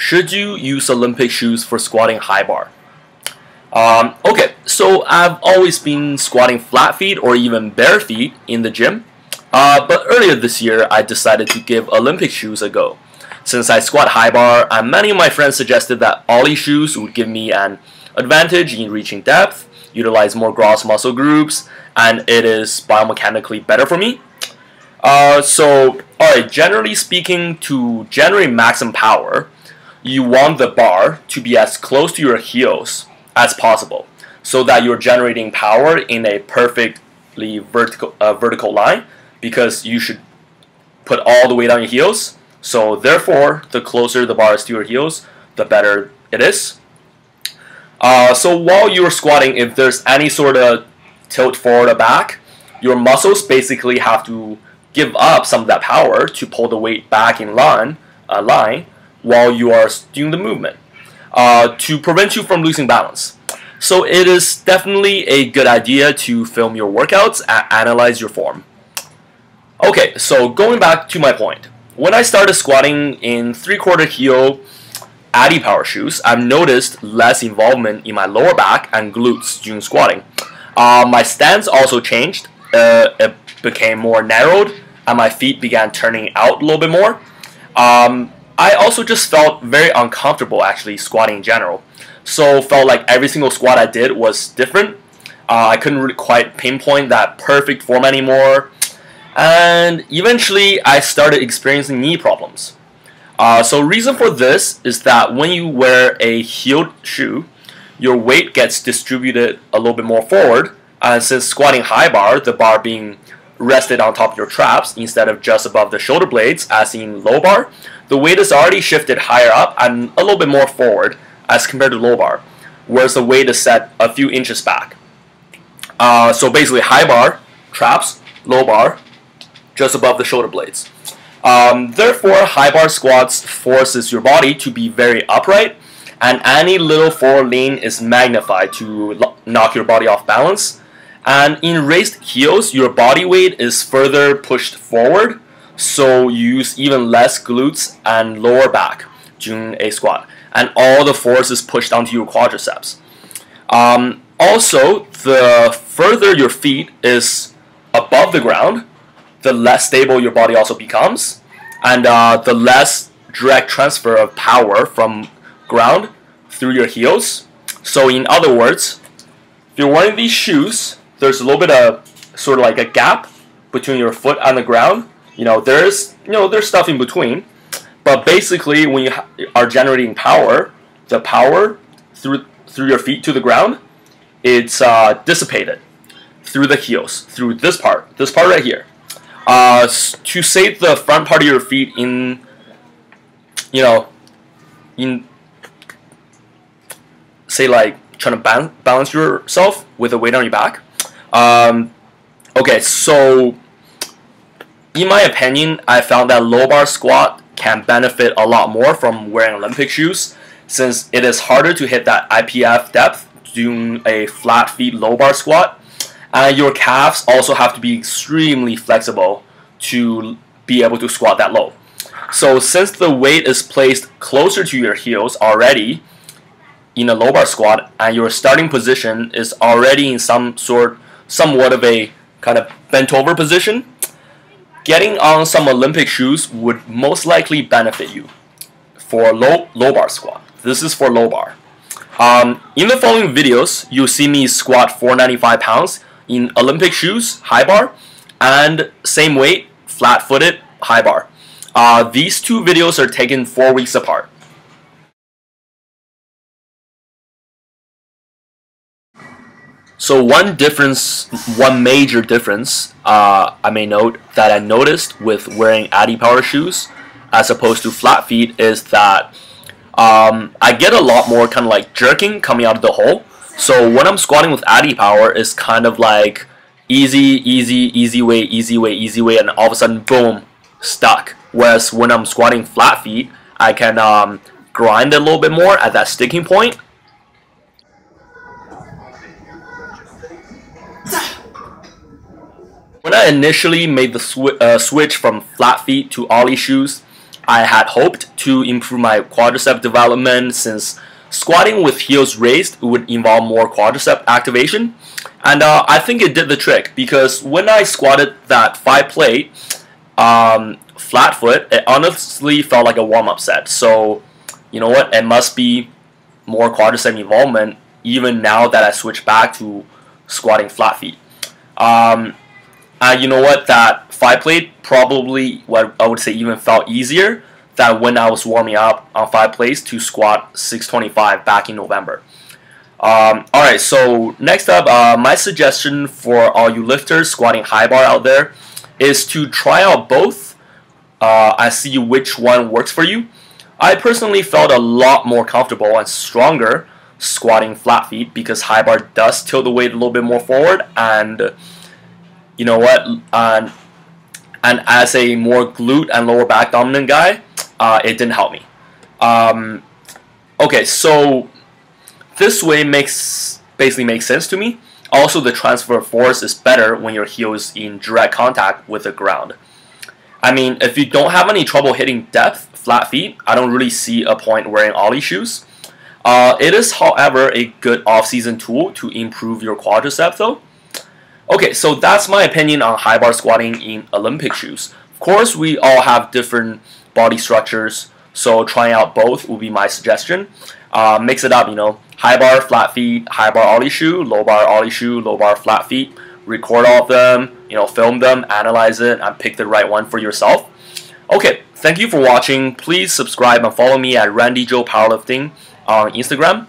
Should you use Olympic shoes for squatting high bar? Okay, so I've always been squatting flat feet or even bare feet in the gym, but earlier this year I decided to give Olympic shoes a go. Since I squat high bar, and many of my friends suggested that Ollie shoes would give me an advantage in reaching depth, utilize more gross muscle groups, and it is biomechanically better for me. Alright, generally speaking, to generate maximum power, you want the bar to be as close to your heels as possible, so that you're generating power in a perfectly vertical line, because you should put all the weight on your heels. So therefore, the closer the bar is to your heels, the better it is. So while you're squatting, if there's any sort of tilt forward or back, your muscles basically have to give up some of that power to pull the weight back in line while you are doing the movement, to prevent you from losing balance. So it is definitely a good idea to film your workouts and analyze your form. Okay, so going back to my point. When I started squatting in 3/4 heel Power shoes, I've noticed less involvement in my lower back and glutes during squatting. My stance also changed. It became more narrowed, and my feet began turning out a little bit more. I also just felt very uncomfortable actually squatting in general. So felt like every single squat I did was different. I couldn't really quite pinpoint that perfect form anymore. And eventually I started experiencing knee problems. So reason for this is that when you wear a heeled shoe, your weight gets distributed a little bit more forward, and since squatting high bar, the bar being rested on top of your traps instead of just above the shoulder blades as in low bar, the weight is already shifted higher up and a little bit more forward as compared to low bar, whereas the weight is set a few inches back. So basically high bar, traps, low bar, just above the shoulder blades. Therefore, high bar squats forces your body to be very upright, and any little forward lean is magnified to knock your body off balance. And in raised heels, your body weight is further pushed forward, so you use even less glutes and lower back during a squat, and all the force is pushed onto your quadriceps. Also, the further your feet is above the ground, the less stable your body also becomes, and the less direct transfer of power from ground through your heels. So in other words, if you're wearing these shoes, there's a little bit of sort of like a gap between your foot and the ground. There's stuff in between, but basically when you are generating power, the power through your feet to the ground, it's dissipated through the heels, through this part right here. To save the front part of your feet in say like trying to balance yourself with the weight on your back. Okay, so in my opinion, I found that low bar squat can benefit a lot more from wearing Olympic shoes, since it is harder to hit that IPF depth doing a flat feet low bar squat. And your calves also have to be extremely flexible to be able to squat that low. So since the weight is placed closer to your heels already in a low bar squat, and your starting position is already in somewhat of a kind of bent over position, getting on some Olympic shoes would most likely benefit you for low bar squat. This is for low bar. In the following videos, you'll see me squat 495 pounds in Olympic shoes, high bar, and same weight, flat-footed, high bar. These two videos are taken 4 weeks apart. So one major difference I may note that I noticed with wearing Power shoes as opposed to flat feet is that I get a lot more kind of like jerking coming out of the hole. So when I'm squatting with Power, it's kind of like easy way, and all of a sudden, boom, stuck. Whereas when I'm squatting flat feet, I can grind a little bit more at that sticking point. When I initially made the switch from flat feet to Ollie shoes, I had hoped to improve my quadricep development, since squatting with heels raised would involve more quadricep activation. And I think it did the trick, because when I squatted that 5 plate flat foot, it honestly felt like a warm-up set. So you know what, it must be more quadricep involvement even now that I switched back to squatting flat feet. And you know what, that 5 plate probably, what I would say, even felt easier than when I was warming up on 5 plates to squat 625 back in November. Alright, so next up, my suggestion for all you lifters squatting high bar out there is to try out both and see which one works for you. I personally felt a lot more comfortable and stronger squatting flat feet, because high bar does tilt the weight a little bit more forward, and you know what, and as a more glute and lower back dominant guy, it didn't help me. Okay, so this way basically makes sense to me. Also, the transfer of force is better when your heel is in direct contact with the ground. I mean, if you don't have any trouble hitting depth flat feet, I don't really see a point wearing ollie shoes. It is, however, a good off-season tool to improve your quadricep though. Okay, so that's my opinion on high bar squatting in Olympic shoes. Of course, we all have different body structures, so trying out both would be my suggestion. Mix it up, you know, high bar flat feet, high bar ollie shoe, low bar ollie shoe, low bar flat feet. Record all of them, you know, film them, analyze it, and pick the right one for yourself. Okay, thank you for watching. Please subscribe and follow me at Randyzhoupowerlifting on Instagram.